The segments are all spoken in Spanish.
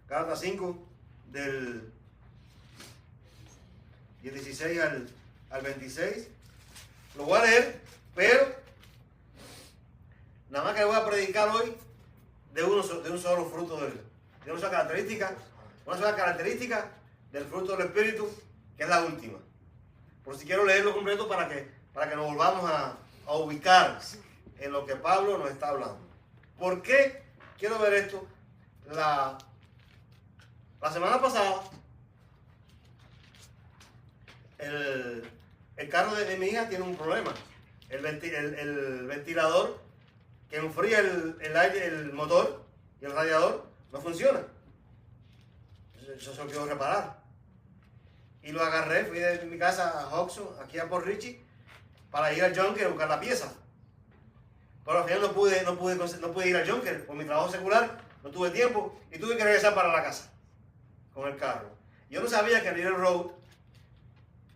Gálatas 5, del 16 al 26. Lo voy a leer, pero nada más que voy a predicar hoy de un solo fruto de una sola característica del fruto del Espíritu, que es la última. Por si quiero leerlo completo para que nos volvamos a ubicar en lo que Pablo nos está hablando. ¿Por qué quiero ver esto? La semana pasada, el carro de mi hija tiene un problema. El ventilador que enfría el aire, el motor y el radiador no funciona. Yo se lo quiero reparar. Y lo agarré, fui de mi casa a Hudson, aquí a Port Richey, para ir al Junker a buscar la pieza. Pero al final no pude ir al Junker por mi trabajo secular, no tuve tiempo y tuve que regresar para la casa con el carro. Yo no sabía que el Little Road,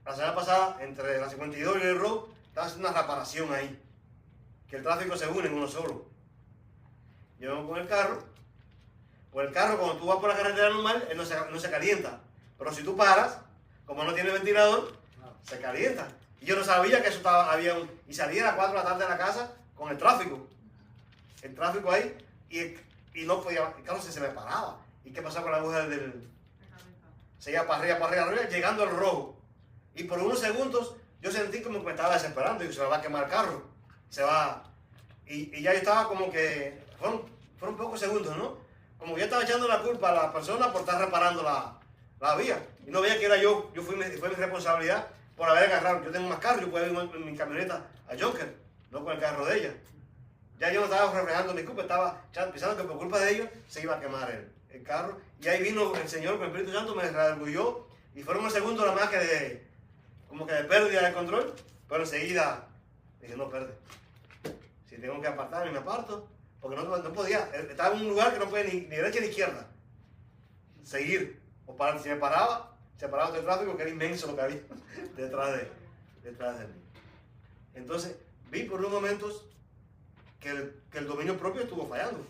la semana pasada, entre la 52 y el Little Road, estaba haciendo una reparación ahí, que el tráfico se une en uno solo. Yo vengo con el carro, pues el carro cuando tú vas por la carretera normal, él no se calienta, pero si tú paras, como no tiene ventilador, se calienta. Y yo no sabía que eso y salía a las 4 de la tarde de la casa con el tráfico ahí, y no podía, el carro se me paraba. ¿Y qué pasaba con la aguja se iba para arriba, llegando al rojo. Y por unos segundos yo sentí como que me estaba desesperando y se me va a quemar el carro. Y ya yo estaba como que, fueron pocos segundos, ¿no? Como que yo estaba echando la culpa a la persona por estar reparando la vía. Y no veía que era yo, fue mi responsabilidad por haber agarrado. Yo tengo más carro, yo puedo ir en mi camioneta a Junker, no con el carro de ella. Ya yo no estaba reflejando mi culpa, estaba pensando que por culpa de ellos se iba a quemar el carro. Y ahí vino el Señor con el Espíritu Santo, me redarguyó. Y fueron unos segundos nada más que de pérdida de control. Pero enseguida dije, no, perde. Si tengo que apartarme, me aparto. Porque no podía. Estaba en un lugar que no podía ni derecha ni izquierda seguir. O parar. Si me paraba, se paraba todo el tráfico, que era inmenso lo que había detrás de mí. Entonces, vi por unos momentos que el dominio propio estuvo fallando.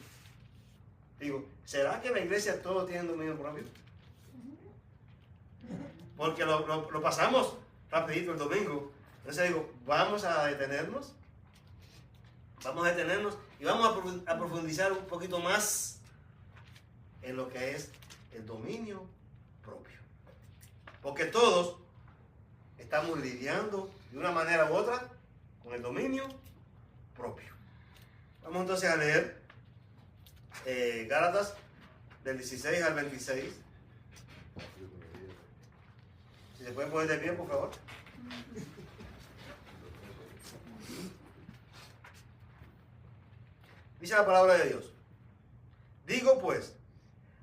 Digo, ¿será que la iglesia todos tienen dominio propio? Porque lo pasamos rapidito el domingo. Entonces digo, vamos a detenernos y vamos a profundizar un poquito más en lo que es el dominio propio. Porque todos estamos lidiando de una manera u otra con el dominio propio. Vamos entonces a leer Gálatas del 16 al 26. Si se puede poner de pie, por favor. Dice la palabra de Dios. Digo pues,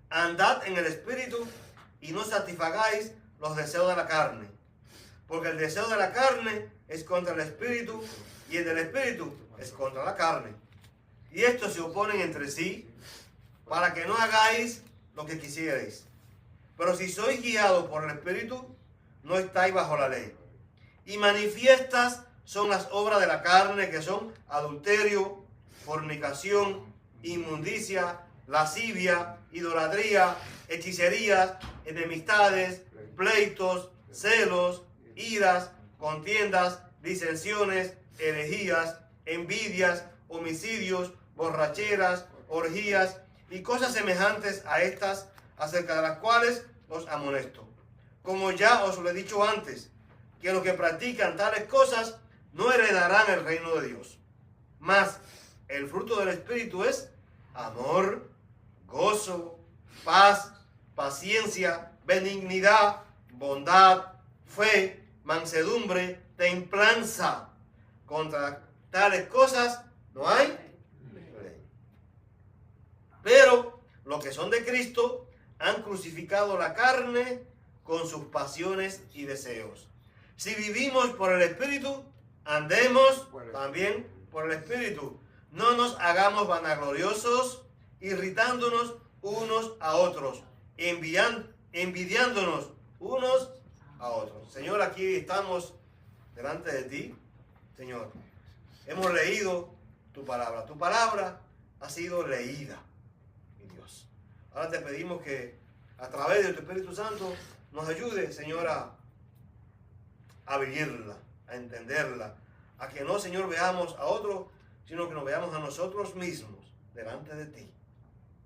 andad en el Espíritu y no satisfagáis los deseos de la carne. Porque el deseo de la carne es contra el Espíritu y el del Espíritu es contra la carne. Y estos se oponen entre sí para que no hagáis lo que quisierais. Pero si sois guiados por el Espíritu, no estáis bajo la ley. Y manifiestas son las obras de la carne, que son adulterio, fornicación, inmundicia, lascivia, idolatría, hechicerías, enemistades, pleitos, celos, iras, contiendas, disensiones, herejías, envidias, homicidios, borracheras, orgías y cosas semejantes a estas, acerca de las cuales os amonesto. Como ya os lo he dicho antes, que los que practican tales cosas no heredarán el reino de Dios. Mas el fruto del Espíritu es amor, gozo, paz, paciencia, benignidad, bondad, fe, mansedumbre, templanza. Contra tales cosas no hay ley. Pero los que son de Cristo han crucificado la carne con sus pasiones y deseos. Si vivimos por el Espíritu, andemos también por el Espíritu. No nos hagamos vanagloriosos, irritándonos unos a otros, envidiándonos unos a otros. Señor, aquí estamos delante de ti, Señor. Hemos leído tu palabra. Tu palabra ha sido leída, mi Dios. Ahora te pedimos que a través de tu Espíritu Santo, nos ayude, Señor, a vivirla, a entenderla, a que no, Señor, veamos a otros, sino que nos veamos a nosotros mismos delante de ti,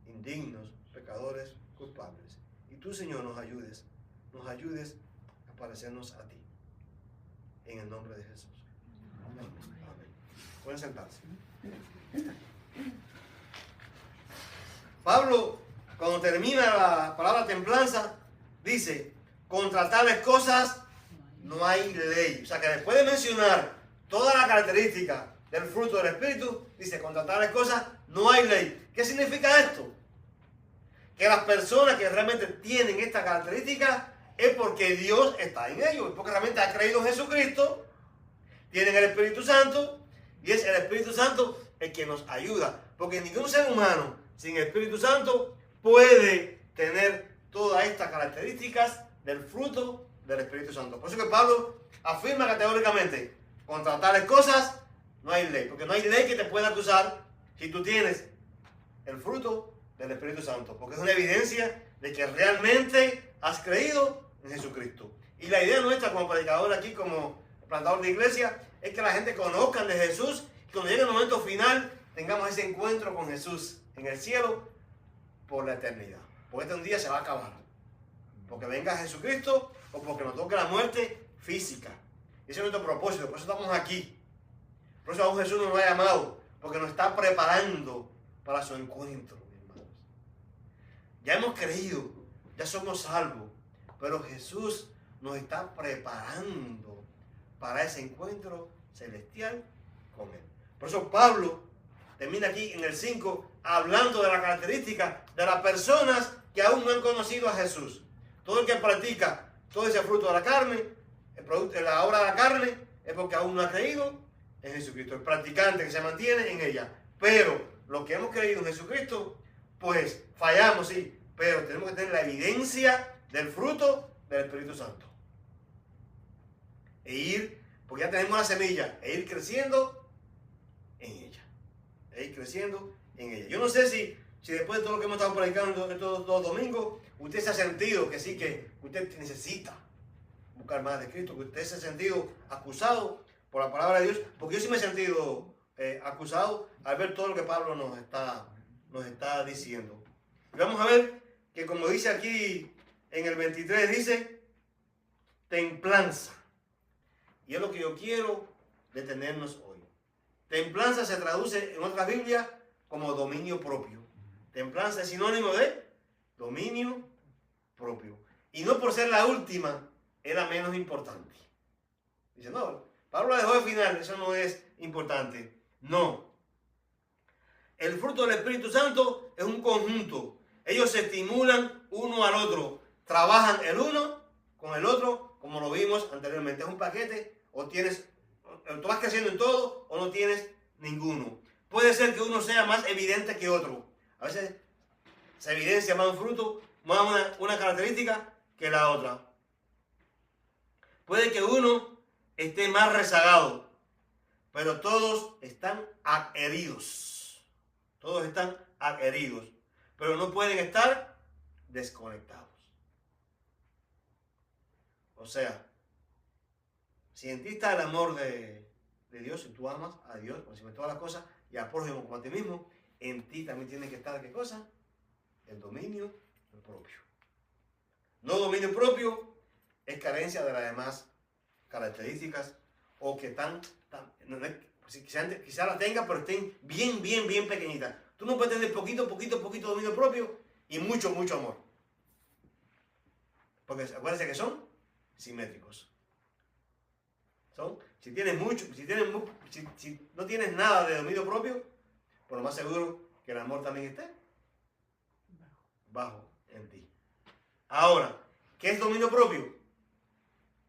indignos, pecadores, culpables. Y tú, Señor, nos ayudes a parecernos a ti. En el nombre de Jesús. Amén. Amén. Pueden sentarse. Pablo, cuando termina la palabra templanza, dice, contra tales cosas no hay ley. O sea, que después de mencionar todas las características del fruto del Espíritu, dice, contra tales cosas no hay ley. ¿Qué significa esto? Que las personas que realmente tienen esta característica es porque Dios está en ellos, es porque realmente ha creído en Jesucristo, tienen el Espíritu Santo, y es el Espíritu Santo el que nos ayuda. Porque ningún ser humano sin el Espíritu Santo puede tener todas estas características del fruto del Espíritu Santo. Por eso que Pablo afirma categóricamente, contra tales cosas no hay ley. Porque no hay ley que te pueda acusar si tú tienes el fruto del Espíritu Santo. Porque es una evidencia de que realmente has creído en Jesucristo. Y la idea nuestra como predicador aquí, como plantador de iglesia, es que la gente conozca de Jesús y cuando llegue el momento final tengamos ese encuentro con Jesús en el cielo por la eternidad. Porque este un día se va a acabar. Porque venga Jesucristo o porque nos toque la muerte física. Ese es nuestro propósito, por eso estamos aquí. Por eso aún Jesús nos ha llamado, porque nos está preparando para su encuentro, hermanos. Ya hemos creído, ya somos salvos, pero Jesús nos está preparando para ese encuentro celestial con Él. Por eso Pablo termina aquí en el 5 hablando de la característica de las personas que aún no han conocido a Jesús. Todo el que practica todo ese fruto de la carne, el producto de la obra de la carne, es porque aún no ha creído en Jesucristo. El practicante que se mantiene en ella. Pero los que hemos creído en Jesucristo, pues fallamos, sí, pero tenemos que tener la evidencia del fruto del Espíritu Santo. E ir, porque ya tenemos la semilla, e ir creciendo en ella. E ir creciendo en ella. Yo no sé si después de todo lo que hemos estado predicando estos 2 domingos, usted se ha sentido que sí, que usted necesita buscar más de Cristo, que usted se ha sentido acusado por la palabra de Dios, porque yo sí me he sentido acusado al ver todo lo que Pablo nos está diciendo. Y vamos a ver que como dice aquí en el 23, dice templanza. Y es lo que yo quiero detenernos hoy. Templanza se traduce en otras Biblias como dominio propio. Templanza es sinónimo de dominio propio. Y no por ser la última, es la menos importante. Dice, no, Pablo la dejó de final, eso no es importante. No. El fruto del Espíritu Santo es un conjunto. Ellos se estimulan uno al otro. Trabajan el uno con el otro, como lo vimos anteriormente. Es un paquete, o tú vas creciendo en todo, o no tienes ninguno. Puede ser que uno sea más evidente que otro. A veces se evidencia más un fruto, más una característica que la otra. Puede que uno esté más rezagado, pero todos están adheridos. Todos están adheridos, pero no pueden estar desconectados. O sea, si en ti está el amor de Dios, si tú amas a Dios por encima de todas las cosas y al prójimo como a ti mismo, en ti también tiene que estar, ¿qué cosa? El dominio propio. No dominio propio es carencia de las demás características o que quizá la tenga, pero estén bien pequeñitas. Tú no puedes tener poquito dominio propio y mucho amor. Porque acuérdense que son simétricos. Si no tienes nada de dominio propio, por lo más seguro que el amor también esté bajo en ti. Ahora, ¿qué es dominio propio?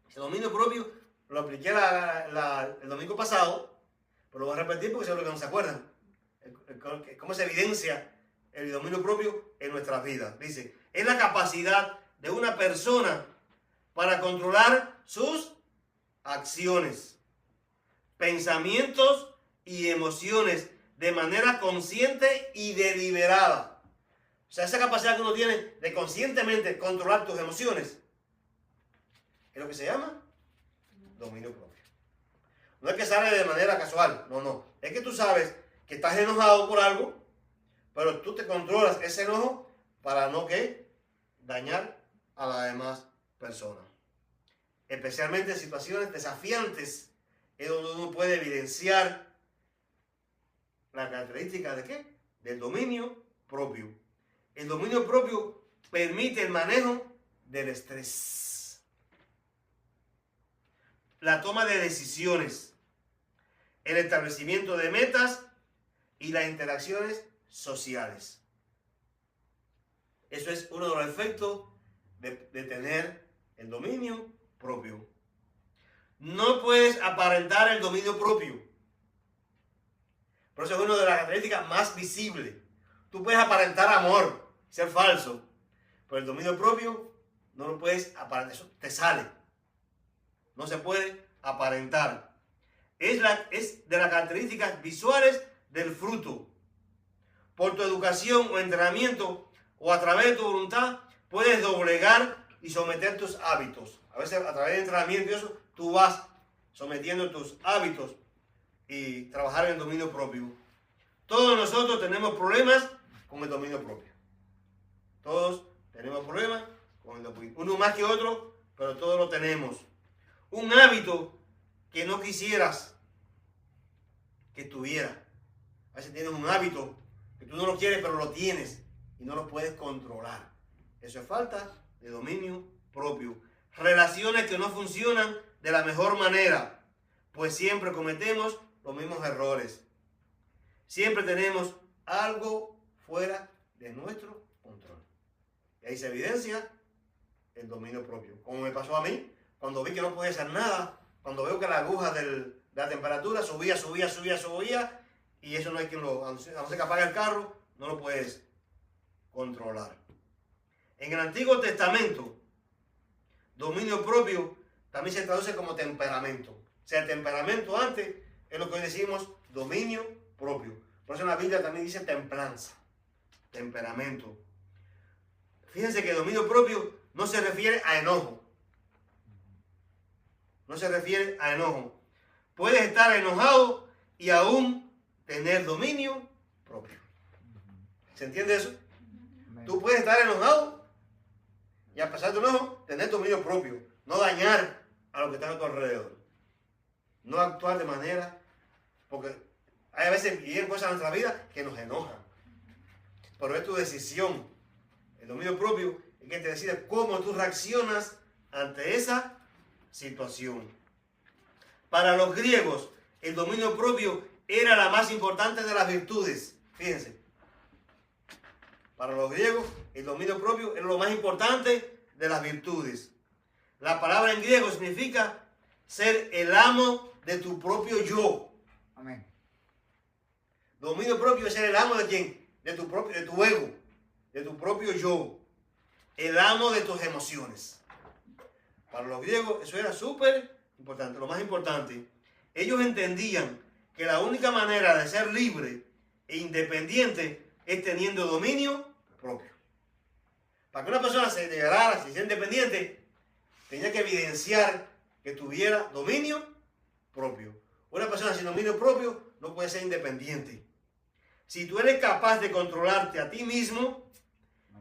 Ese dominio propio lo apliqué el domingo pasado, pero lo voy a repetir porque seguro que no se acuerdan. ¿Cómo se evidencia el dominio propio en nuestras vidas? Dice, es la capacidad de una persona para controlar sus acciones, pensamientos y emociones de manera consciente y deliberada. O sea, esa capacidad que uno tiene de conscientemente controlar tus emociones es lo que se llama dominio propio. No es que sale de manera casual, no. Es que tú sabes que estás enojado por algo, pero tú te controlas ese enojo para no que dañar a las demás personas. Especialmente en situaciones desafiantes, es donde uno puede evidenciar la característica de ¿qué? Del dominio propio. El dominio propio permite el manejo del estrés, la toma de decisiones, el establecimiento de metas y las interacciones sociales. Eso es uno de los efectos de tener el dominio propio. No puedes aparentar el dominio propio. Por eso es una de las características más visibles. Tú puedes aparentar amor, ser falso, pero el dominio propio no lo puedes aparentar, eso te sale. No se puede aparentar. Es de las características visuales del fruto. Por tu educación o entrenamiento o a través de tu voluntad puedes doblegar y someter tus hábitos. A veces a través de entrenamiento y eso, tú vas sometiendo tus hábitos y trabajar en el dominio propio. Todos nosotros tenemos problemas con el dominio propio. Todos tenemos problemas con el dominio propio. Uno más que otro, pero todos lo tenemos. Un hábito que no quisieras que tuviera. A veces tienes un hábito que tú no lo quieres, pero lo tienes y no lo puedes controlar. Eso es falta de dominio propio. Relaciones que no funcionan de la mejor manera, pues siempre cometemos los mismos errores. Siempre tenemos algo fuera de nuestro control. Y ahí se evidencia el dominio propio. Como me pasó a mí, cuando vi que no podía hacer nada, cuando veo que la aguja de la temperatura subía, y eso no hay quien a no ser que apague el carro, no lo puedes controlar. En el Antiguo Testamento, dominio propio también se traduce como temperamento. O sea, el temperamento antes es lo que hoy decimos dominio propio. Por eso en la Biblia también dice templanza, temperamento. Fíjense que dominio propio no se refiere a enojo. No se refiere a enojo. Puedes estar enojado y aún tener dominio propio. ¿Se entiende eso? Tú puedes estar enojado y a pesar de tu enojo, tener dominio propio. No dañar a lo que está a tu alrededor. No actuar de manera... Porque hay a veces vienen cosas en nuestra vida que nos enojan. Pero es tu decisión. El dominio propio es que te decide cómo tú reaccionas ante esa situación. Para los griegos, el dominio propio era la más importante de las virtudes. Fíjense. Para los griegos, el dominio propio era lo más importante de las virtudes. La palabra en griego significa ser el amo de tu propio yo. Amén. Dominio propio es ser el amo de quién? De tu ego, de tu propio yo. El amo de tus emociones. Para los griegos eso era súper importante, lo más importante. Ellos entendían que la única manera de ser libre e independiente es teniendo dominio propio. Para que una persona se liberara, se hiciera independiente, tenía que evidenciar que tuviera dominio propio. Una persona sin dominio propio no puede ser independiente. Si tú eres capaz de controlarte a ti mismo,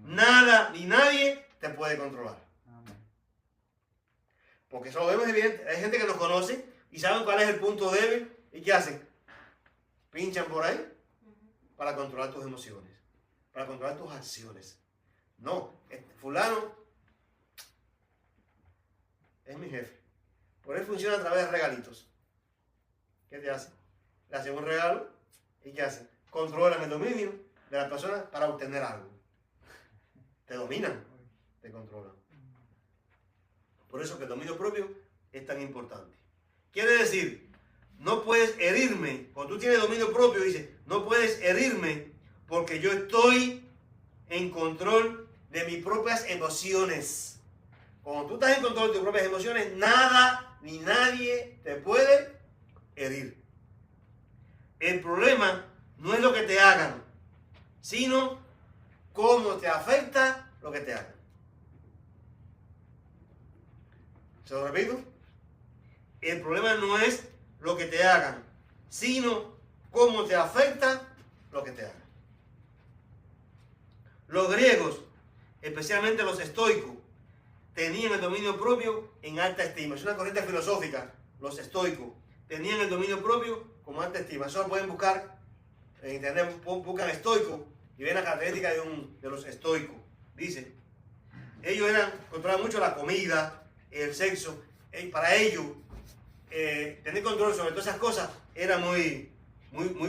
nada ni nadie te puede controlar. Porque eso lo vemos evidente. Hay gente que nos conoce y saben cuál es el punto débil. ¿Y qué hacen? Pinchan por ahí para controlar tus emociones, para controlar tus acciones. No, fulano es mi jefe. Por él funciona a través de regalitos. ¿Qué te hace? Le hacen un regalo y ¿qué hace? Controlan el dominio de la persona para obtener algo. Te dominan, te controlan. Por eso que el dominio propio es tan importante. Quiere decir, no puedes herirme. Cuando tú tienes dominio propio, dice, no puedes herirme porque yo estoy en control de mis propias emociones. Cuando tú estás en control de tus propias emociones, nada ni nadie te puede herir. El problema no es lo que te hagan, sino cómo te afecta lo que te hagan. ¿Se lo repito? El problema no es lo que te hagan, sino cómo te afecta lo que te hagan. Los griegos, especialmente los estoicos, tenían el dominio propio en alta estima. Es una corriente filosófica. Los estoicos tenían el dominio propio como alta estima. Eso lo pueden buscar en internet, buscan estoicos y ven la característica de los estoicos. Dice, ellos controlaban mucho la comida, el sexo. Para ellos, tener control sobre todas esas cosas era muy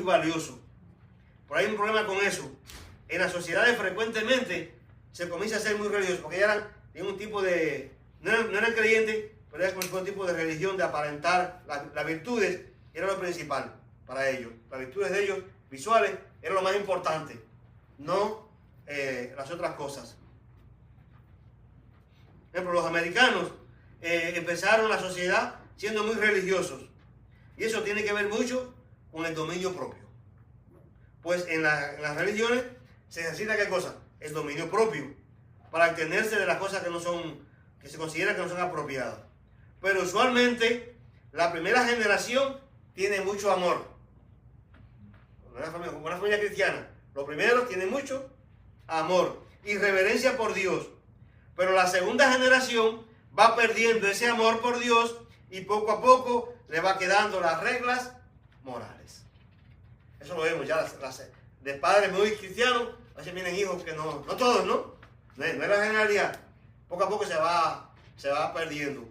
valioso. Pero hay un problema con eso. En las sociedades frecuentemente se comienza a ser muy religioso, porque ya tenían un tipo de... No eran creyentes, pero era como un tipo de religión de aparentar las virtudes, era lo principal para ellos. Las virtudes de ellos, visuales, era lo más importante, no las otras cosas. Por ejemplo, los americanos empezaron la sociedad siendo muy religiosos, y eso tiene que ver mucho con el dominio propio. Pues en las religiones se necesita ¿qué cosa? El dominio propio, para entenderse de las cosas que se consideran que no son apropiadas. Pero usualmente la primera generación tiene mucho amor. Una familia cristiana, lo primero tiene mucho amor y reverencia por Dios. Pero la segunda generación va perdiendo ese amor por Dios y poco a poco le va quedando las reglas morales. Eso lo vemos ya de padres muy cristianos. A veces vienen hijos que no todos, ¿no? No es la generalidad. Poco a poco se va perdiendo.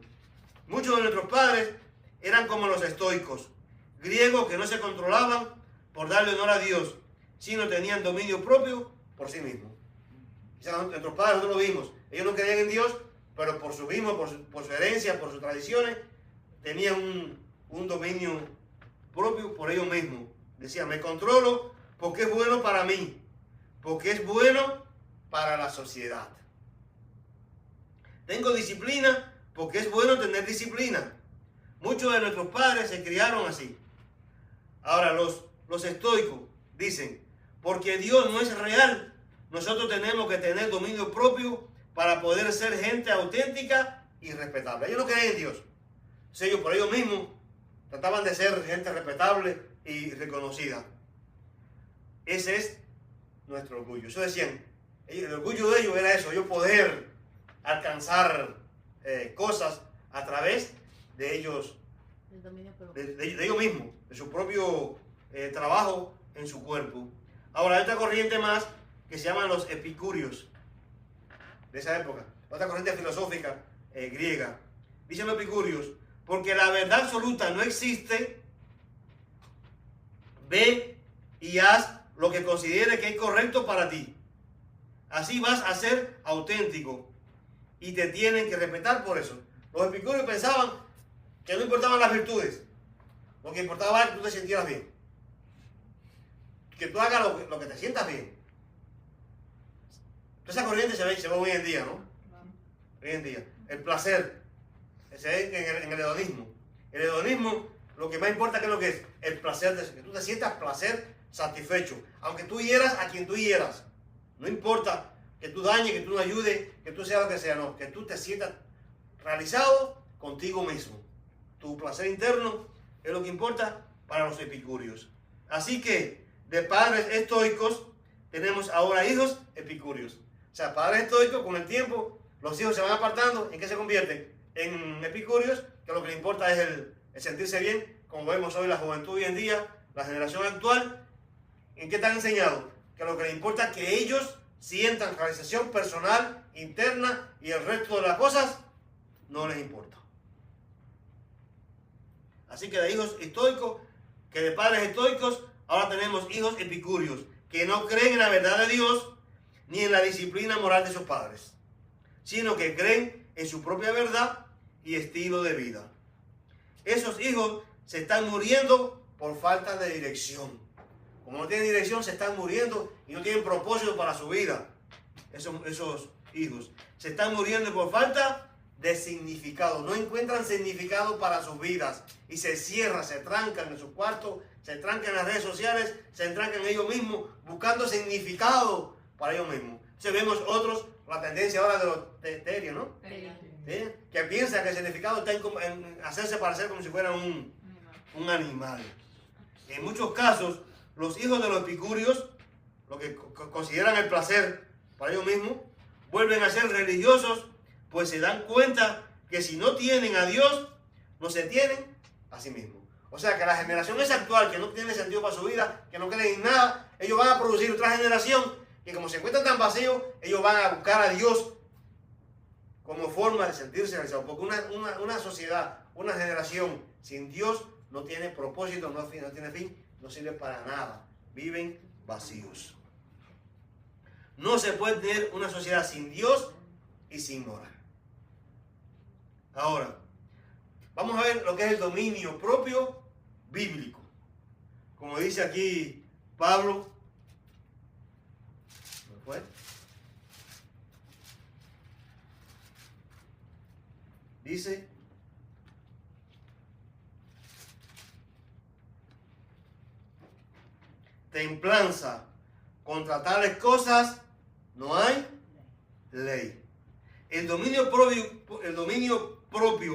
Muchos de nuestros padres eran como los estoicos, griegos que no se controlaban por darle honor a Dios, sino tenían dominio propio por sí mismos. Quizás nuestros padres, nosotros lo vimos, ellos no creían en Dios, pero por su mismo, por su herencia, por sus tradiciones, tenían un dominio propio por ellos mismos. Decían, me controlo porque es bueno para mí, porque es bueno para la sociedad. Tengo disciplina porque es bueno tener disciplina. Muchos de nuestros padres se criaron así. Ahora los estoicos dicen, porque Dios no es real, nosotros tenemos que tener dominio propio para poder ser gente auténtica y respetable. Ellos no creen en Dios. Entonces ellos por ellos mismos trataban de ser gente respetable y reconocida. Ese es nuestro orgullo. Eso decían, el orgullo de ellos era eso, ellos poder alcanzar cosas a través de ellos, de ellos mismos, de su propio trabajo en su cuerpo. Ahora hay otra corriente más que se llaman los epicúreos de esa época, otra corriente filosófica griega. Dicen los epicúreos, porque la verdad absoluta no existe, ve y haz lo que considere que es correcto para ti. Así vas a ser auténtico y te tienen que respetar por eso. Los epicúreos pensaban que no importaban las virtudes, lo que importaba era que tú te sintieras bien, que tú hagas lo que te sientas bien. Esa corriente se ve hoy en día, ¿no? Hoy en día. El placer se ve en el hedonismo. El hedonismo, lo que más importa que es lo que es el placer, que tú te sientas placer satisfecho, aunque tú hieras a quien tú hieras. No importa que tú dañes, que tú no ayudes, que tú seas lo que sea, no, que tú te sientas realizado contigo mismo. Tu placer interno es lo que importa para los epicúreos. Así que de padres estoicos tenemos ahora hijos epicúreos. O sea, padres estoicos, con el tiempo los hijos se van apartando. ¿En qué se convierten? En epicúreos, que lo que les importa es el sentirse bien, como vemos hoy la juventud hoy en día, la generación actual. ¿En qué están enseñados? Que lo que les importa es que ellos sientan realización personal, interna, y el resto de las cosas no les importa. Así que de hijos estoicos, que de padres estoicos, ahora tenemos hijos epicúreos, que no creen en la verdad de Dios, ni en la disciplina moral de sus padres, sino que creen en su propia verdad y estilo de vida. Esos hijos se están muriendo por falta de dirección. Como no tienen dirección, se están muriendo y no tienen propósito para su vida. Esos hijos se están muriendo por falta de significado. No encuentran significado para sus vidas y se cierran, se trancan en sus cuartos, se trancan en las redes sociales, se trancan ellos mismos buscando significado para ellos mismos. Entonces vemos otros, la tendencia ahora de los terios, ¿no? ¿Sí? Que piensan que el significado está en hacerse parecer como si fuera un animal. En muchos casos, los hijos de los epicúreos, lo que consideran el placer para ellos mismos, vuelven a ser religiosos, pues se dan cuenta que si no tienen a Dios, no se tienen a sí mismos. O sea que la generación esa actual, que no tiene sentido para su vida, que no creen en nada, ellos van a producir otra generación que como se encuentran tan vacíos, ellos van a buscar a Dios como forma de sentirse realizados. Porque una sociedad, una generación sin Dios no tiene propósito, no tiene fin, no sirve para nada. Viven vacíos. No se puede tener una sociedad sin Dios y sin moral. Ahora, vamos a ver lo que es el dominio propio bíblico. Como dice aquí Pablo, ¿no fue? Dice, templanza, contra tales cosas no hay ley. El dominio propio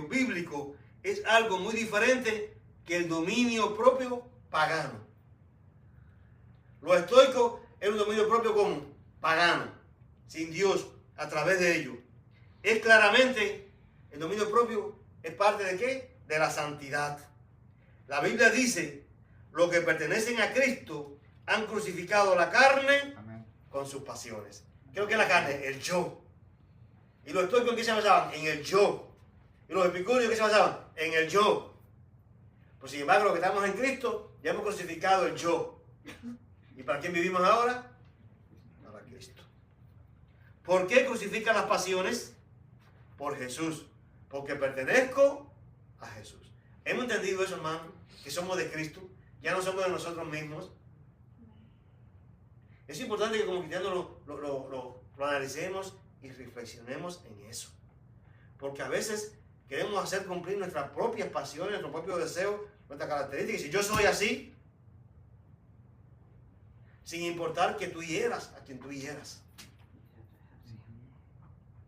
bíblico es algo muy diferente que el dominio propio pagano. Lo estoico es un dominio propio como pagano, sin Dios, a través de ello. Es claramente, el dominio propio es parte de ¿qué? De la santidad. La Biblia dice, los que pertenecen a Cristo han crucificado la carne con sus pasiones. ¿Qué es lo que es la carne? El yo. ¿Y los estoicos en qué se basaban? En el yo. ¿Y los epicúreos en qué se basaban? En el yo. Pues sin embargo, los que estamos en Cristo, ya hemos crucificado el yo. ¿Y para quién vivimos ahora? Para Cristo. ¿Por qué crucifican las pasiones? Por Jesús. Porque pertenezco a Jesús. ¿Hemos entendido eso, hermano? Que somos de Cristo. Ya no somos de nosotros mismos. Es importante que como cristianos lo analicemos y reflexionemos en eso. Porque a veces queremos hacer cumplir nuestras propias pasiones, nuestros propios deseos, nuestras características. Y si yo soy así, sin importar que tú hieras a quien tú hieras.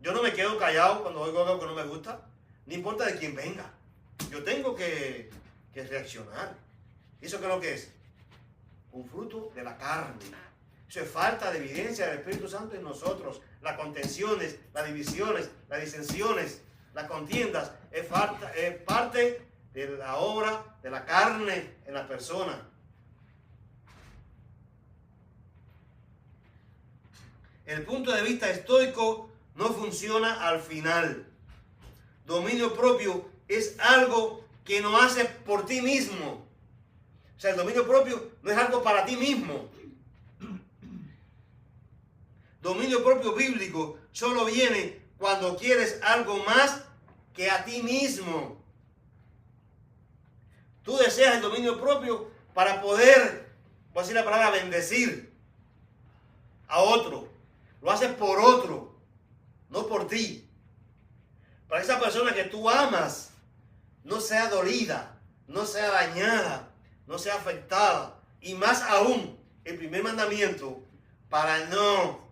Yo no me quedo callado cuando oigo algo que no me gusta, no importa de quién venga. Yo tengo que reaccionar. ¿Y eso qué es lo que es? Un fruto de la carne. Eso es falta de evidencia del Espíritu Santo en nosotros. Las contenciones, las divisiones, las disensiones, las contiendas, es parte de la obra de la carne en la persona. El punto de vista estoico no funciona al final. Dominio propio es algo que no haces por ti mismo. O sea, el dominio propio no es algo para ti mismo. Dominio propio bíblico solo viene cuando quieres algo más que a ti mismo. Tú deseas el dominio propio para poder, voy a decir la palabra, bendecir a otro. Lo haces por otro, no por ti. Para esa persona que tú amas no sea dolida, no sea dañada, no sea afectada. Y más aún, el primer mandamiento, para no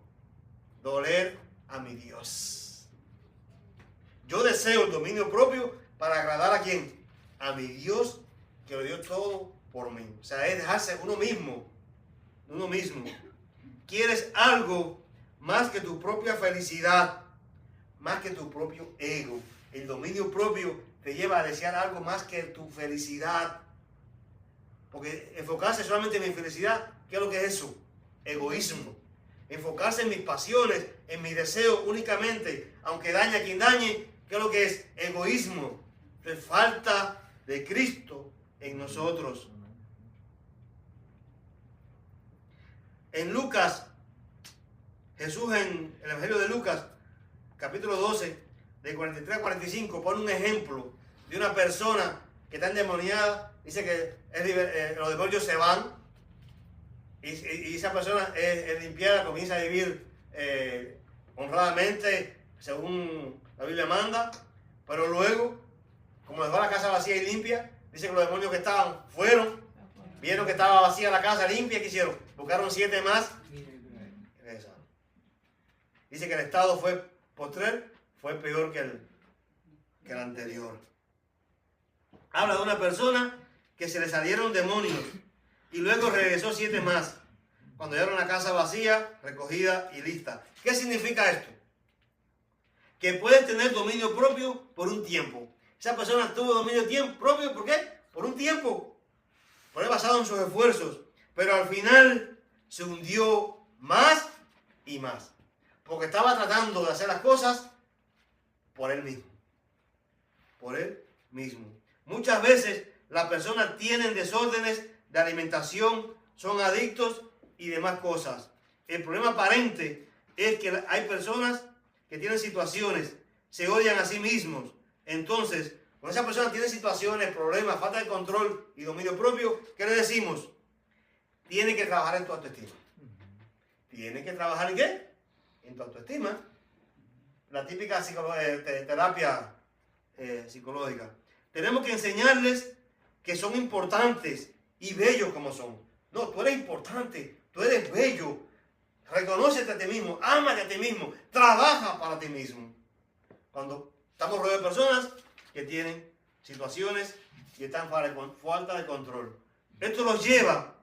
doler a mi Dios. Yo deseo el dominio propio para agradar a ¿quién? A mi Dios, que lo dio todo por mí. O sea, es dejarse uno mismo. Uno mismo. Quieres algo más que tu propia felicidad, más que tu propio ego. El dominio propio te lleva a desear algo más que tu felicidad. Porque enfocarse solamente en mi felicidad, ¿qué es lo que es eso? Egoísmo. Enfocarse en mis pasiones, en mis deseos únicamente, aunque dañe a quien dañe, ¿qué es lo que es? Egoísmo. Es falta de Cristo en nosotros. En Lucas, Jesús en el Evangelio de Lucas, capítulo 12, de 43 a 45, pone un ejemplo de una persona que está endemoniada. Dice que los demonios se van y esa persona es limpiada, comienza a vivir honradamente según la Biblia manda, pero luego, como dejó la casa vacía y limpia, dice que los demonios que estaban fueron, vieron que estaba vacía la casa limpia, ¿qué hicieron? Buscaron 7 más y regresaron. dice que el estado postrer fue peor que el anterior. Habla de una persona que se le salieron demonios y luego regresó 7 más, cuando ya era una casa vacía, recogida y lista. ¿Qué significa esto? Que puedes tener dominio propio por un tiempo. Esa persona tuvo dominio propio, ¿por qué? Por un tiempo. Fue basado en sus esfuerzos. Pero al final se hundió más y más. Porque estaba tratando de hacer las cosas por él mismo. Por él mismo. Muchas veces las personas tienen desórdenes de alimentación, son adictos y demás cosas. El problema aparente es que hay personas que tienen situaciones, se odian a sí mismos. Entonces, cuando esa persona tiene situaciones, problemas, falta de control y dominio propio, ¿qué le decimos? Tiene que trabajar en tu autoestima. ¿Tiene que trabajar en qué? En tu autoestima. La típica terapia psicológica. Tenemos que enseñarles que son importantes y bellos como son. No, tú eres importante, tú eres bello. Reconócete a ti mismo, ámate a ti mismo, trabaja para ti mismo. Cuando estamos rodeados de personas que tienen situaciones y están falta de control. Esto los lleva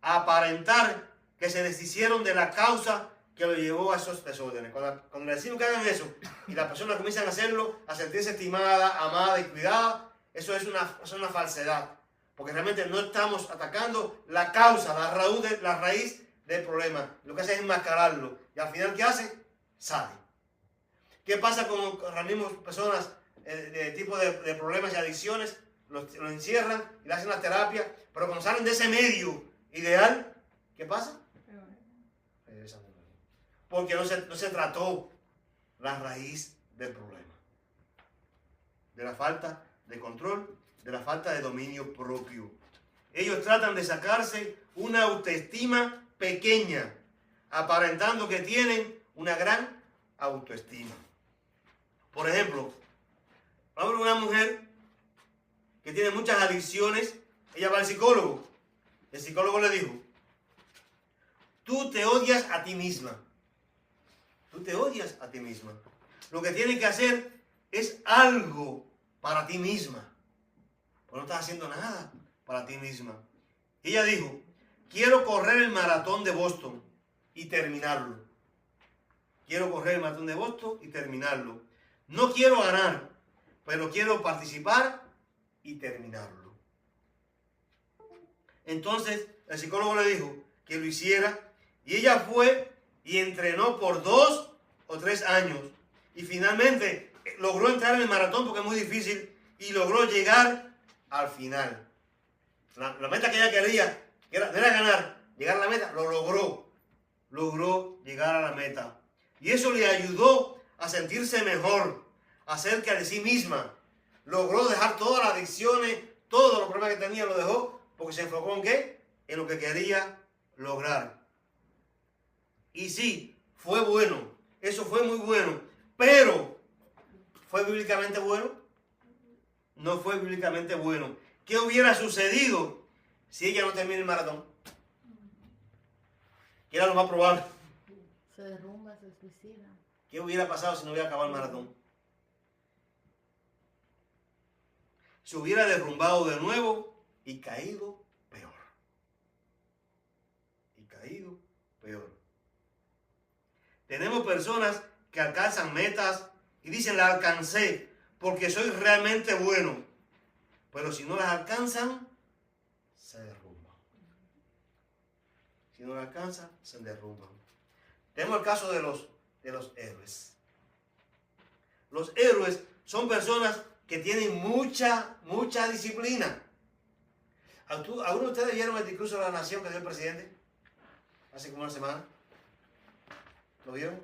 a aparentar que se deshicieron de la causa que lo llevó a esos desórdenes. Cuando le decimos que hagan eso y las personas comienzan a hacerlo, a sentirse estimada, amada y cuidada, eso es una falsedad. Porque realmente no estamos atacando la causa, la raíz del problema. Lo que hace es enmascararlo. Y al final, ¿qué hace? Sale. ¿Qué pasa con reunimos personas de tipo de problemas y adicciones? Los encierran y le hacen la terapia. Pero cuando salen de ese medio ideal, ¿qué pasa? Regresan de nuevo. Porque no se trató la raíz del problema. De la falta de control, de la falta de dominio propio. Ellos tratan de sacarse una autoestima pequeña, aparentando que tienen una gran autoestima. Por ejemplo, habla de una mujer que tiene muchas adicciones. Ella va al psicólogo. El psicólogo le dijo: tú te odias a ti misma. Tú te odias a ti misma. Lo que tienes que hacer es algo para ti misma. Pero no estás haciendo nada para ti misma. Y ella dijo: quiero correr el maratón de Boston y terminarlo. Quiero correr el maratón de Boston y terminarlo. No quiero ganar, pero quiero participar y terminarlo. Entonces el psicólogo le dijo que lo hiciera y ella fue y entrenó por 2 o 3 años. Y finalmente logró entrar en el maratón porque es muy difícil y logró llegar al final. La meta que ella quería, que era ganar, llegar a la meta, lo logró. Logró llegar a la meta. Y eso le ayudó a sentirse mejor acerca de sí misma. Logró dejar todas las adicciones, todos los problemas que tenía lo dejó, porque se enfocó en ¿qué? En lo que quería lograr. Y sí, fue bueno. Eso fue muy bueno. Pero, ¿fue bíblicamente bueno? No fue bíblicamente bueno. ¿Qué hubiera sucedido si ella no termina el maratón? ¿Qué era lo más probable? Se derrumba, se suicida. ¿Qué hubiera pasado si no hubiera acabado el maratón? Se hubiera derrumbado de nuevo y caído peor. Y caído peor. Tenemos personas que alcanzan metas y dicen: la alcancé porque soy realmente bueno. Pero si no las alcanzan, se derrumban. Si no las alcanzan, se derrumban. Tenemos el caso de los héroes. Los héroes son personas que tienen mucha disciplina. ¿Algunos de ustedes vieron el discurso de la nación que dio el presidente hace como una semana? ¿Lo vieron?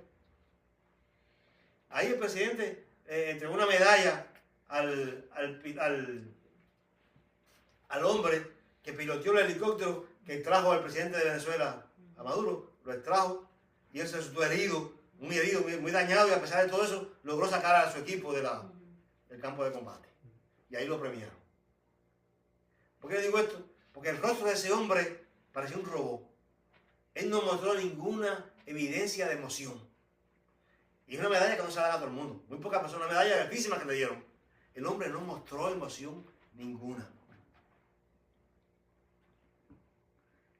Ahí el presidente entregó una medalla al hombre que piloteó el helicóptero que trajo al presidente de Venezuela, a Maduro. Lo extrajo y él se resultó herido, muy dañado, y a pesar de todo eso logró sacar a su equipo del campo de combate. Y ahí lo premiaron. ¿Por qué le digo esto? Porque el rostro de ese hombre parecía un robot. Él no mostró ninguna evidencia de emoción. Y es una medalla que no se la da a todo el mundo. Muy pocas personas, una medalla altísima que le dieron. El hombre no mostró emoción ninguna.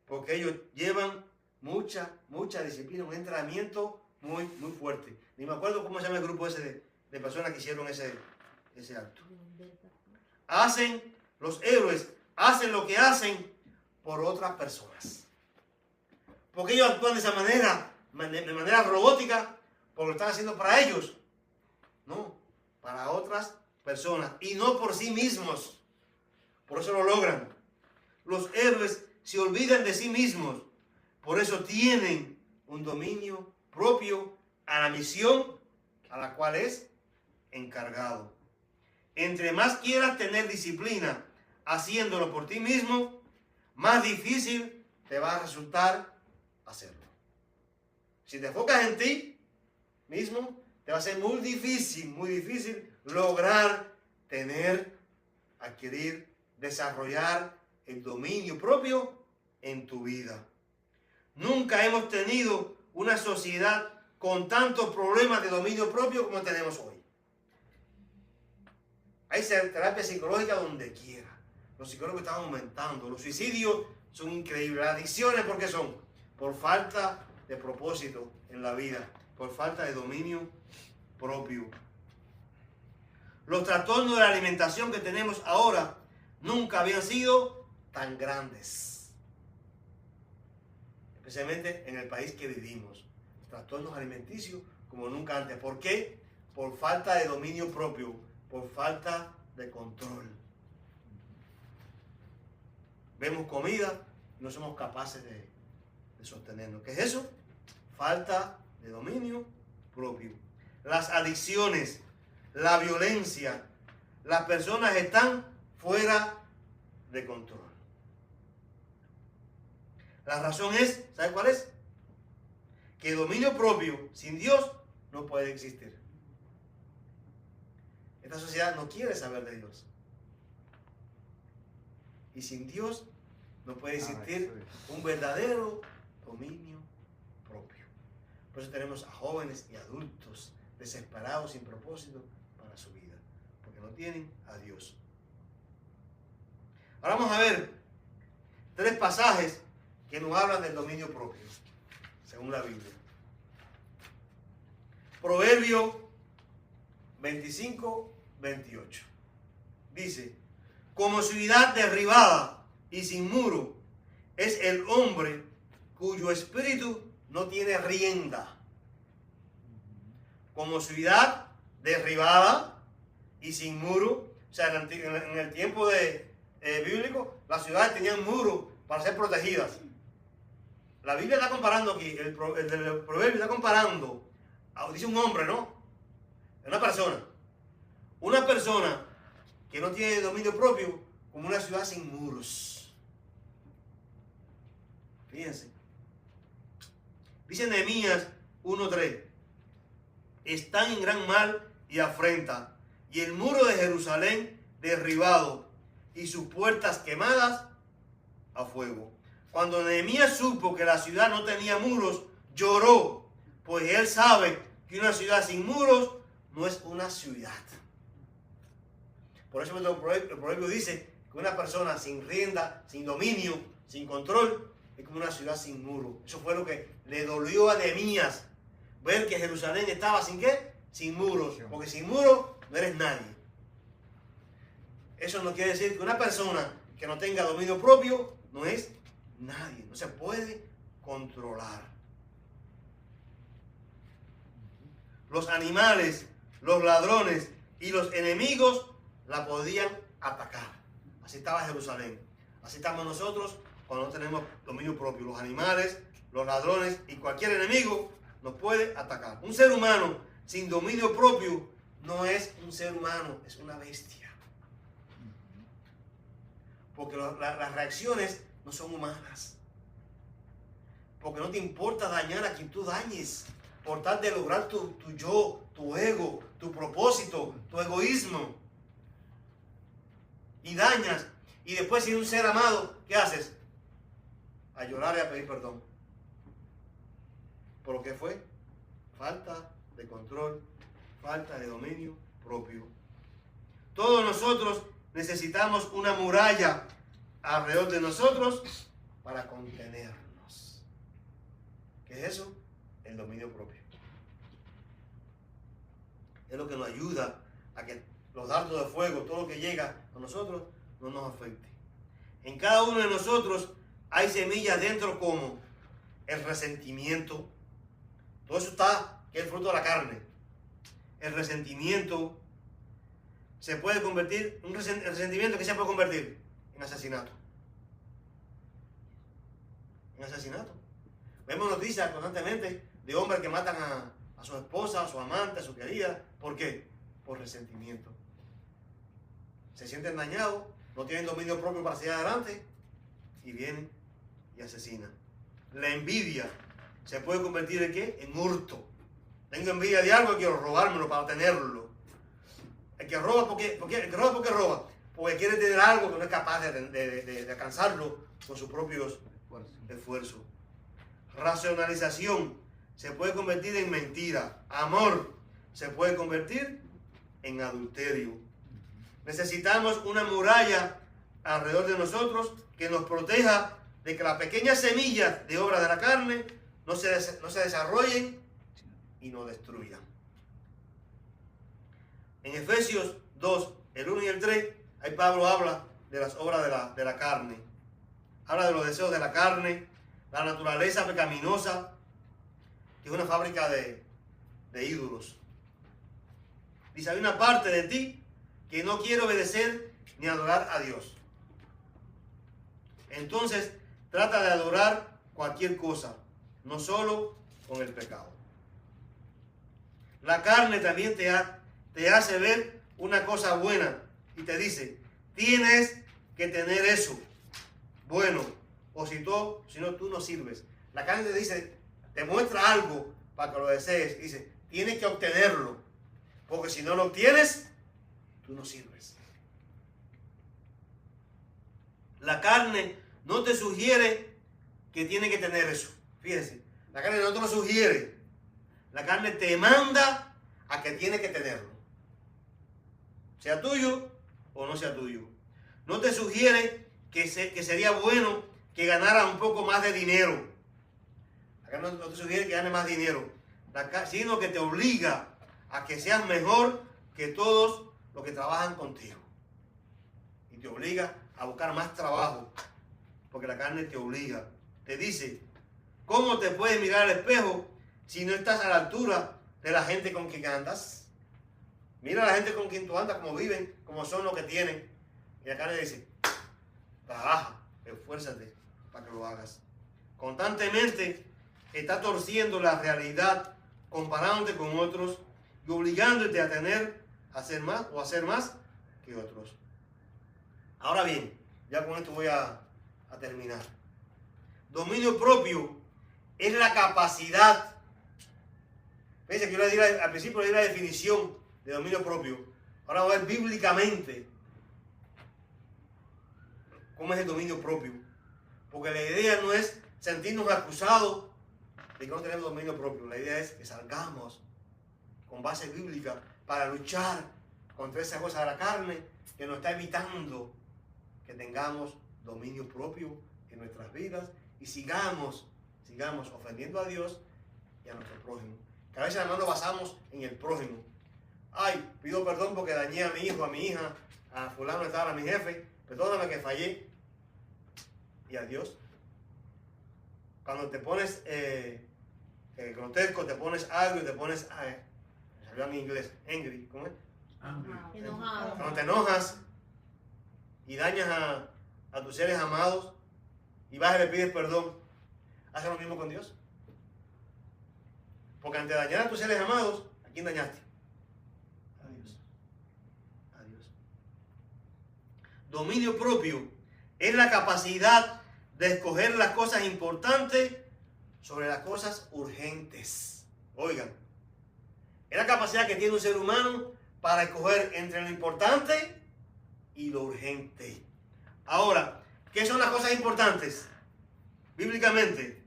Porque ellos llevan mucha disciplina, un entrenamiento muy fuerte. Ni me acuerdo cómo se llama el grupo ese de personas que hicieron ese acto. Los héroes hacen lo que hacen por otras personas. Porque ellos actúan de esa manera, de manera robótica, porque lo están haciendo para ellos. No, para otras personas. Y no por sí mismos. Por eso lo logran. Los héroes se olvidan de sí mismos. Por eso tienen un dominio propio a la misión a la cual es encargado. Entre más quieras tener disciplina haciéndolo por ti mismo, más difícil te va a resultar hacerlo. Si te enfocas en ti mismo, te va a ser muy difícil lograr adquirir, desarrollar el dominio propio en tu vida. Nunca hemos tenido una sociedad con tantos problemas de dominio propio como tenemos hoy. Hay terapia psicológica donde quiera. Los psicólogos están aumentando. Los suicidios son increíbles. Las adicciones, ¿por qué son? Por falta de propósito en la vida. Por falta de dominio propio. Los trastornos de la alimentación que tenemos ahora nunca habían sido tan grandes. Especialmente en el país que vivimos. Trastornos alimenticios como nunca antes. ¿Por qué? Por falta de dominio propio. Por falta de control. Vemos comida y no somos capaces de sostenernos. ¿Qué es eso? Falta de dominio propio. Las adicciones, la violencia, las personas están fuera de control. La razón es, ¿sabe cuál es? Que el dominio propio sin Dios no puede existir. Esta sociedad no quiere saber de Dios. Y sin Dios no puede existir un verdadero dominio propio. Por eso tenemos a jóvenes y adultos desesperados sin propósito para su vida. Porque no tienen a Dios. Ahora vamos a ver 3 pasajes que nos hablan del dominio propio, según la Biblia. Proverbio 25-28. Dice: como ciudad derribada y sin muro es el hombre cuyo espíritu no tiene rienda. Como ciudad derribada y sin muro. O sea, en el tiempo bíblico, las ciudades tenían muros para ser protegidas. La Biblia está comparando aquí, el proverbio está comparando, dice un hombre, ¿no? Una persona. Una persona que no tiene dominio propio, como una ciudad sin muros. Fíjense. Dice Nehemías 1:3. Están en gran mal y afrenta, y el muro de Jerusalén derribado, y sus puertas quemadas a fuego. Cuando Nehemías supo que la ciudad no tenía muros, lloró, pues él sabe que una ciudad sin muros no es una ciudad. Por eso el proverbio dice que una persona sin rienda, sin dominio, sin control, es como una ciudad sin muro. Eso fue lo que le dolió a Nehemías, ver que Jerusalén estaba sin ¿qué? Sin muros. Porque sin muros no eres nadie. Eso no quiere decir que una persona que no tenga dominio propio no es nadie. No se puede controlar. Los animales, los ladrones y los enemigos la podían atacar. Así estaba Jerusalén. Así estamos nosotros cuando no tenemos dominio propio. Los animales, los ladrones y cualquier enemigo nos puede atacar. Un ser humano sin dominio propio no es un ser humano, es una bestia. Porque las reacciones no son humanas. Porque no te importa dañar a quien tú dañes. Por tal de lograr tu yo, tu ego, tu propósito, tu egoísmo. Y dañas. Y después, si es un ser amado, ¿qué haces? A llorar y a pedir perdón. ¿Por qué fue? Falta de control, falta de dominio propio. Todos nosotros necesitamos una muralla alrededor de nosotros para contenernos. ¿Qué es eso? El dominio propio. Es lo que nos ayuda a que los dardos de fuego, todo lo que llega a nosotros, no nos afecte. En cada uno de nosotros hay semillas dentro como el resentimiento. Todo eso está, que es el fruto de la carne. El resentimiento se puede convertir, el resentimiento que se puede convertir en asesinato. En asesinato. Vemos noticias constantemente de hombres que matan a su esposa, a su amante, a su querida. ¿Por qué? Por resentimiento. Se sienten dañados, no tienen dominio propio para seguir adelante y vienen y asesinan. La envidia se puede convertir en ¿qué? En hurto. Tengo envidia de algo y quiero robármelo para tenerlo. El que roba porque roba, porque quiere tener algo que no es capaz de alcanzarlo con sus propios esfuerzos. Racionalización se puede convertir en mentira. Amor se puede convertir en adulterio. Necesitamos una muralla alrededor de nosotros que nos proteja de que las pequeñas semillas de obra de la carne no se desarrollen y nos destruyan. En Efesios 2, el 1 y el 3, ahí Pablo habla de las obras de la carne. Habla de los deseos de la carne, la naturaleza pecaminosa, que es una fábrica de ídolos. Dice, hay una parte de ti que no quiere obedecer ni adorar a Dios. Entonces, trata de adorar cualquier cosa, no solo con el pecado. La carne también te hace ver una cosa buena y te dice, tienes que tener eso bueno, o si no, tú no sirves. La carne te dice, te muestra algo para que lo desees. Dice, tienes que obtenerlo, porque si no lo obtienes, tú no sirves. La carne no te sugiere que tienes que tener eso. Fíjense, la carne no te lo sugiere. La carne te manda a que tienes que tenerlo. Sea tuyo o no sea tuyo. No te sugiere que sería bueno que ganara un poco más de dinero. La carne no te sugiere que gane más dinero, sino que te obliga a que seas mejor que todos los que trabajan contigo. Y te obliga a buscar más trabajo, porque la carne te obliga. Te dice, ¿cómo te puedes mirar al espejo si no estás a la altura de la gente con quien andas? Mira a la gente con quien tú andas, cómo viven, cómo son, lo que tienen. Y la carne dice, trabaja, esfuérzate para que lo hagas. Constantemente está torciendo la realidad, comparándote con otros y obligándote a hacer más que otros. Ahora bien, ya con esto voy a terminar. Dominio propio es la capacidad. Fíjense que yo le di al principio le di la definición de dominio propio. Ahora vamos a ver bíblicamente cómo es el dominio propio. Porque la idea no es sentirnos acusados de que no tenemos dominio propio. La idea es que salgamos con base bíblica para luchar contra esa cosa de la carne que nos está evitando que tengamos dominio propio en nuestras vidas y sigamos ofendiendo a Dios y a nuestro prójimo. Que a veces además nos basamos en el prójimo. Ay, pido perdón porque dañé a mi hijo, a mi hija, a fulano de tal, a mi jefe. Perdóname que fallé. ¿Y a Dios? Cuando te pones grotesco, te pones agrio, te pones... me salió a mi inglés, angry, ¿cómo es? Enojado. Cuando te enojas y dañas a tus seres amados y vas y le pides perdón, ¿haces lo mismo con Dios? Porque ante dañar a tus seres amados, ¿a quién dañaste? A Dios. A Dios. Dominio propio es la capacidad de escoger las cosas importantes sobre las cosas urgentes. Oigan, es la capacidad que tiene un ser humano para escoger entre lo importante y lo urgente. Ahora, ¿qué son las cosas importantes? Bíblicamente,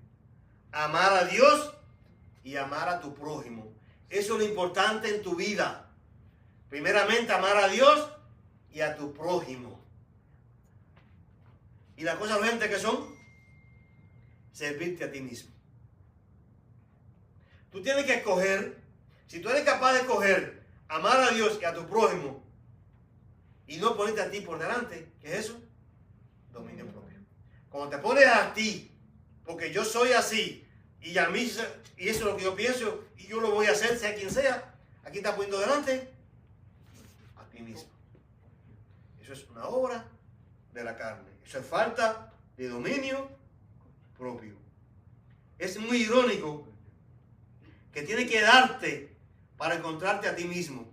amar a Dios y amar a tu prójimo. Eso es lo importante en tu vida. Primeramente, amar a Dios y a tu prójimo. Y las cosas urgentes que son, servirte a ti mismo. Tú tienes que escoger, si tú eres capaz de escoger amar a Dios y a tu prójimo y no ponerte a ti por delante, ¿qué es eso? Dominio propio. Cuando te pones a ti, porque yo soy así, y a mí, y eso es lo que yo pienso, y yo lo voy a hacer, sea quien sea, aquí estás poniendo delante a ti mismo. Eso es una obra de la carne. Eso es falta de dominio propio. Es muy irónico que tiene que darte para encontrarte a ti mismo.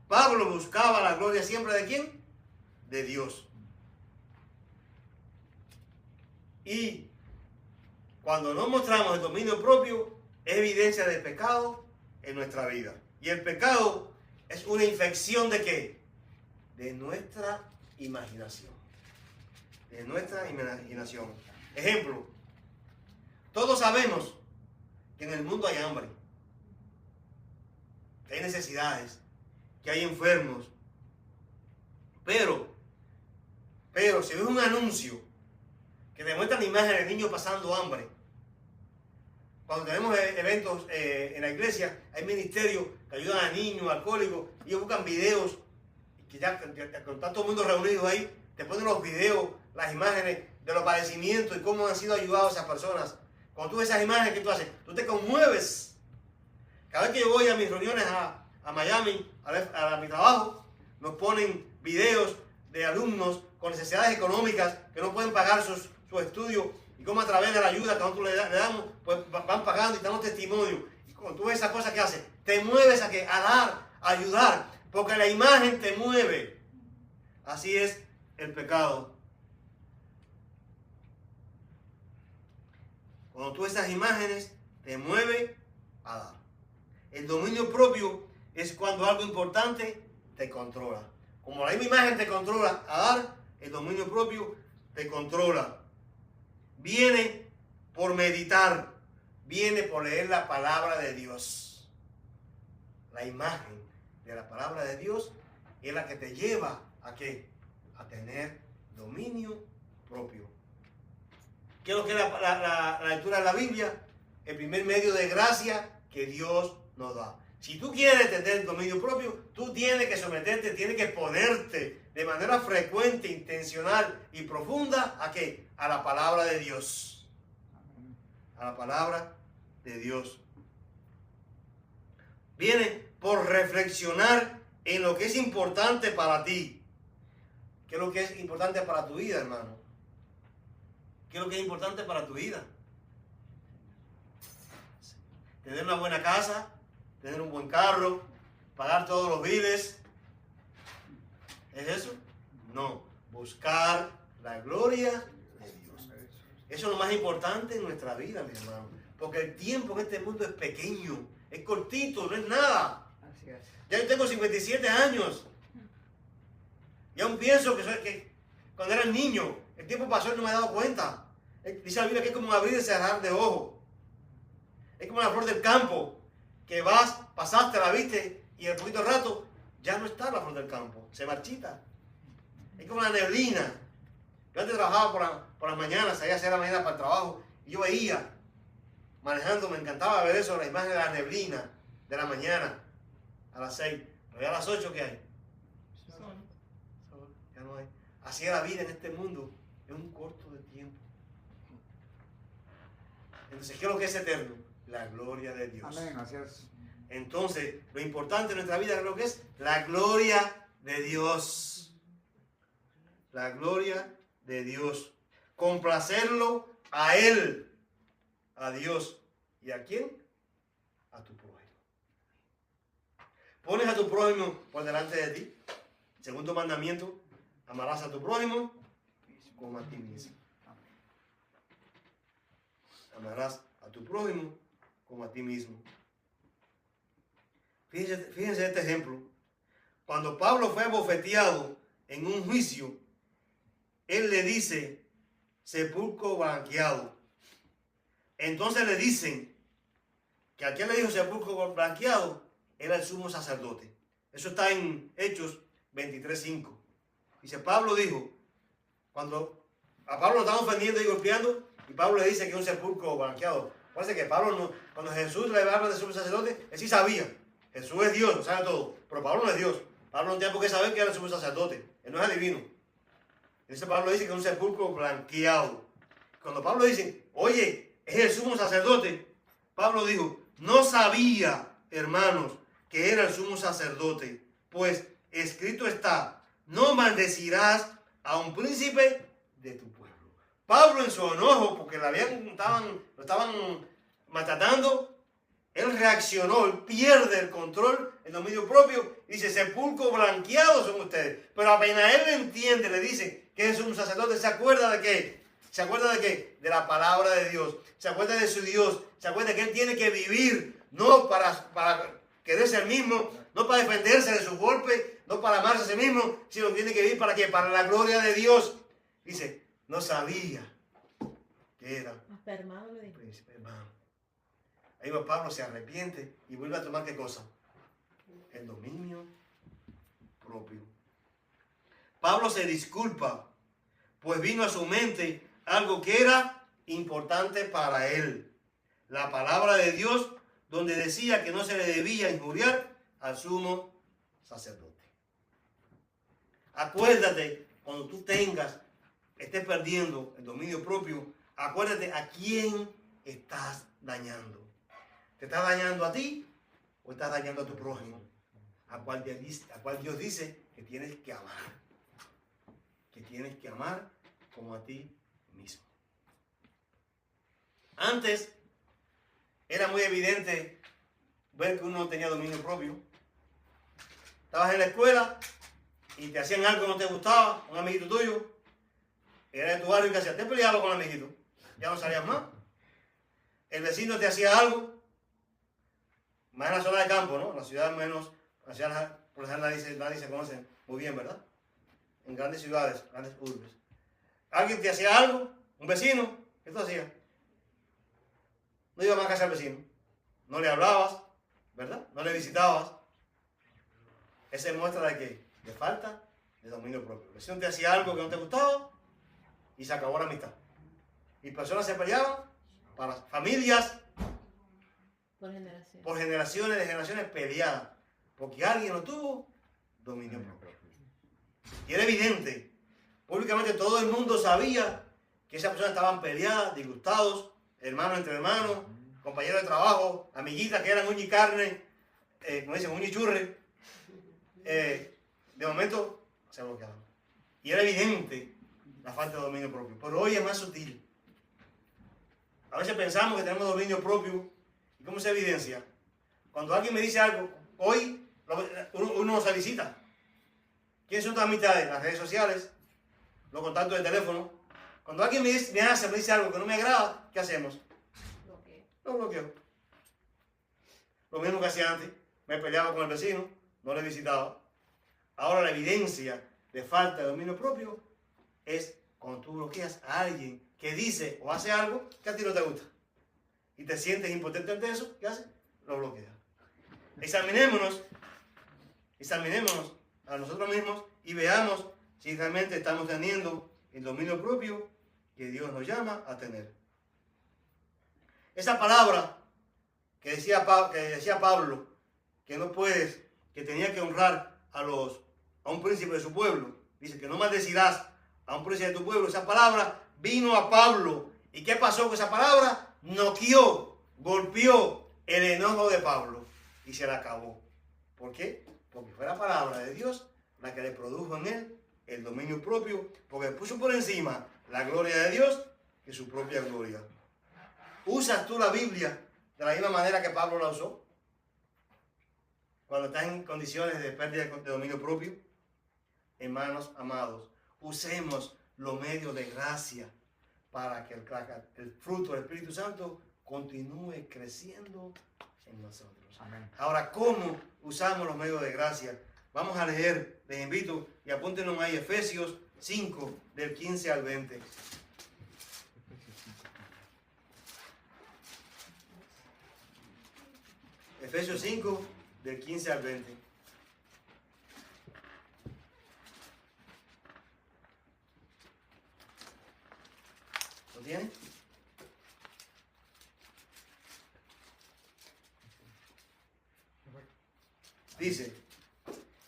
Pablo buscaba la gloria siempre ¿de quién? De Dios. Y cuando no mostramos el dominio propio, es evidencia de pecado en nuestra vida. Y el pecado es una infección ¿de qué? De nuestra imaginación. De nuestra imaginación. Ejemplo, todos sabemos que en el mundo hay hambre, que hay necesidades, que hay enfermos. Pero si ves un anuncio que demuestra la imagen de niños pasando hambre, cuando tenemos eventos en la iglesia, hay ministerios que ayudan a niños, alcohólicos, y ellos buscan videos, que ya con tanto mundo reunido ahí, te ponen los videos, las imágenes de los padecimientos y cómo han sido ayudados esas personas. Cuando tú ves esas imágenes, ¿qué tú haces? Tú te conmueves. Cada vez que yo voy a mis reuniones a Miami, a mi trabajo, nos ponen videos de alumnos con necesidades económicas que no pueden pagar sus estudios y cómo a través de la ayuda que nosotros le damos, pues van pagando y damos testimonio. Y cuando tú ves esas cosas que haces, te mueves a dar, a ayudar, porque la imagen te mueve. Así es el pecado. Cuando tú ves esas imágenes, te mueve a dar. El dominio propio es cuando algo importante te controla. Como la misma imagen te controla a dar, el dominio propio te controla. Viene por meditar, viene por leer la palabra de Dios. La imagen de la palabra de Dios es la que te lleva ¿a qué? A tener dominio propio. ¿Qué es lo que es la lectura de la Biblia? El primer medio de gracia que Dios nos da. Si tú quieres tener dominio propio, tú tienes que someterte, tienes que ponerte de manera frecuente, intencional y profunda ¿a qué? A la palabra de Dios. A la palabra de Dios. Viene por reflexionar en lo que es importante para ti. ¿Qué es lo que es importante para tu vida, hermano? ¿Qué es lo que es importante para tu vida? Tener una buena casa, tener un buen carro, pagar todos los biles. ¿Es eso? No. Buscar la gloria de Dios. Eso es lo más importante en nuestra vida, mi hermano. Porque el tiempo en este mundo es pequeño, es cortito, no es nada. Ya yo tengo 57 años. Y aún pienso que cuando era niño, el tiempo pasó y no me he dado cuenta. Dice la Biblia que es como un abrir y cerrar de ojos. Es como la flor del campo, que pasaste, la viste, y en poquito rato ya no está la flor del campo, se marchita. Es como la neblina. Yo antes trabajaba por las mañanas, salía a hacer la mañana para el trabajo, y yo veía, manejando, me encantaba ver eso, la imagen de la neblina de la mañana, a las 6. Pero ya a las 8, ¿qué hay? Sol. Ya no hay. Así es la vida en este mundo, en un corto de tiempo. Entonces, ¿qué es lo que es eterno? La gloria de Dios. Amén, así es. Entonces, lo importante en nuestra vida es lo que es la gloria de Dios. La gloria de Dios. Complacerlo a Él, a Dios. ¿Y a quién? A tu prójimo. Pones a tu prójimo por delante de ti. Segundo mandamiento, amarás a tu prójimo como a ti mismo. Amarás a tu prójimo como a ti mismo. Fíjense este ejemplo. Cuando Pablo fue abofeteado en un juicio, él le dice, sepulcro blanqueado. Entonces le dicen, que a quien le dijo sepulcro blanqueado era el sumo sacerdote. Eso está en Hechos 23:5. Dice, Pablo dijo, cuando a Pablo lo estaban ofendiendo y golpeando, y Pablo le dice que es un sepulcro blanqueado. Parece que Pablo, no, cuando Jesús le habla de sumo sacerdote, él sí sabía. Jesús es Dios, lo sabe todo. Pero Pablo no es Dios. Pablo no tiene por qué saber que era el sumo sacerdote. Él no es adivino. Entonces Pablo dice que es un sepulcro blanqueado. Cuando Pablo dice, oye, es el sumo sacerdote, Pablo dijo, no sabía, hermanos, que era el sumo sacerdote, pues escrito está, no maldecirás a un príncipe de tu pueblo. Pablo en su enojo, porque lo estaban maltratando, él reaccionó, él pierde el control, el dominio propio, y dice, sepulcro blanqueados son ustedes. Pero apenas él entiende, le dice que es un sacerdote, ¿se acuerda de qué? ¿Se acuerda de qué? De la palabra de Dios. ¿Se acuerda de su Dios? ¿Se acuerda que él tiene que vivir, no para quererse el mismo, no para defenderse de sus golpes, no para amarse a sí mismo, sino que tiene que vivir para qué? Para la gloria de Dios. Dice, no sabía que era un príncipe, hermano. Ahí va Pablo, se arrepiente y vuelve a tomar ¿qué cosa? El dominio propio. Pablo se disculpa, pues vino a su mente algo que era importante para él. La palabra de Dios, donde decía que no se le debía injuriar al sumo sacerdote. Acuérdate, cuando tú estés perdiendo el dominio propio, acuérdate a quién estás dañando. ¿Te estás dañando a ti o estás dañando a tu prójimo? A cual Dios dice que tienes que amar. Que tienes que amar como a ti mismo. Antes era muy evidente ver que uno no tenía dominio propio. Estabas en la escuela y te hacían algo que no te gustaba, un amiguito tuyo, era de tu barrio y que hacía, te peleabas con el amiguito, ya no salías más. El vecino te hacía algo, más en la zona de campo, ¿no? En la ciudad menos, la ciudad, por ejemplo, nadie se conoce muy bien, ¿verdad? En grandes ciudades, grandes urbes. Alguien te hacía algo, un vecino, ¿qué tú hacías? No ibas más a casa al vecino, no le hablabas, ¿verdad? No le visitabas. Esa es muestra de que de falta de dominio propio. El vecino te hacía algo que no te gustaba y se acabó la amistad. Y personas se peleaban para familias por generaciones de generaciones peleadas porque alguien no tuvo dominio propio. Y era evidente, públicamente todo el mundo sabía que esas personas estaban peleadas, disgustados, hermanos entre hermanos, compañeros de trabajo, amiguitas que eran uña y carne, como dicen, uña y churre. De momento se bloqueaban. Y era evidente la falta de dominio propio. Pero hoy es más sutil. A veces pensamos que tenemos dominio propio. ¿Y cómo se evidencia? Cuando alguien me dice algo, hoy uno se visita. ¿Quiénes son tus amistades? Las redes sociales, los contactos de teléfono. Cuando alguien me dice algo que no me agrada, ¿qué hacemos? Lo bloqueo. Lo mismo que hacía antes. Me peleaba con el vecino, no le visitaba. Ahora la evidencia de falta de dominio propio es cuando tú bloqueas a alguien que dice o hace algo que a ti no te gusta. Y te sientes impotente ante eso, ¿qué haces? Lo bloqueas. Examinémonos a nosotros mismos y veamos si realmente estamos teniendo el dominio propio que Dios nos llama a tener. Esa palabra que decía Pablo, que no puedes, que tenía que honrar a un príncipe de su pueblo, dice que no maldecirás a un príncipe de tu pueblo. Esa palabra vino a Pablo. ¿Y qué pasó con esa palabra? Noqueó, golpeó el enojo de Pablo y se la acabó. ¿Por qué? Porque fue la palabra de Dios la que le produjo en él el dominio propio, porque puso por encima la gloria de Dios que su propia gloria. ¿Usas tú la Biblia de la misma manera que Pablo la usó? Cuando estás en condiciones de pérdida de dominio propio. Hermanos amados, usemos los medios de gracia para que el fruto del Espíritu Santo continúe creciendo en nosotros. Amén. Ahora, ¿cómo usamos los medios de gracia? Vamos a leer, les invito, y apúntenos ahí, Efesios 5, del 15 al 20. Efesios 5, del 15 al 20. ¿Lo tiene? Dice,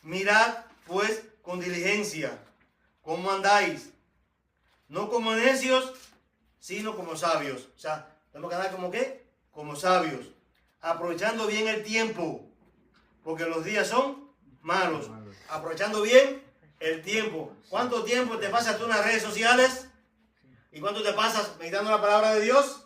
mirad pues con diligencia cómo andáis, no como necios, sino como sabios. O sea, tenemos que andar como ¿qué? Como sabios, aprovechando bien el tiempo, porque los días son malos. Aprovechando bien el tiempo. ¿Cuánto tiempo te pasas tú en las redes sociales? ¿Y cuánto te pasas meditando la palabra de Dios?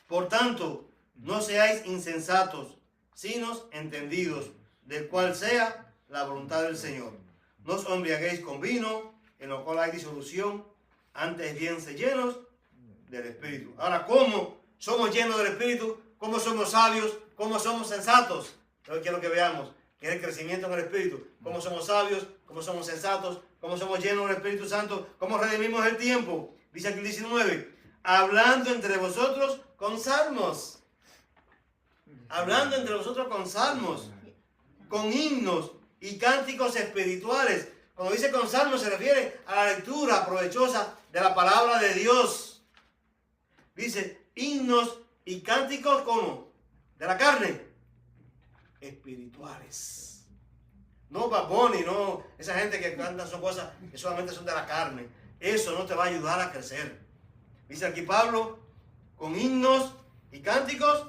Por tanto, no seáis insensatos, sino entendidos, del cual sea la voluntad del Señor. No os embriaguéis con vino, en lo cual hay disolución, antes bien se llenos del Espíritu. Ahora, ¿cómo somos llenos del Espíritu? ¿Cómo somos sabios? ¿Cómo somos sensatos? Yo quiero que veamos que es el crecimiento en el Espíritu. ¿Cómo somos sabios? ¿Cómo somos sensatos? ¿Cómo somos llenos del Espíritu Santo? ¿Cómo redimimos el tiempo? Dice aquí el 19, hablando entre vosotros con salmos. Hablando entre vosotros con salmos, con himnos y cánticos espirituales. Cuando dice con salmos se refiere a la lectura provechosa de la palabra de Dios. Dice himnos y cánticos ¿cómo? De la carne. Espirituales. No Bad Bunny, no esa gente que canta son cosas que solamente son de la carne. Eso no te va a ayudar a crecer. Dice aquí Pablo, con himnos y cánticos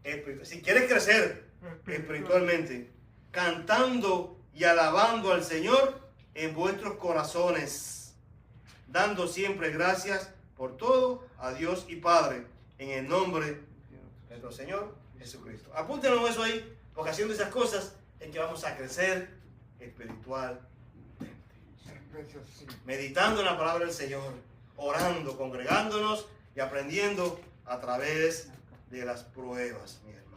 espirituales. Si quieres crecer espiritualmente, cantando y alabando al Señor en vuestros corazones, dando siempre gracias por todo a Dios y Padre, en el nombre de nuestro Señor Jesucristo. Apúntenlo eso ahí, porque haciendo esas cosas es que vamos a crecer espiritualmente. Meditando en la palabra del Señor, orando, congregándonos y aprendiendo a través de las pruebas, mi hermano.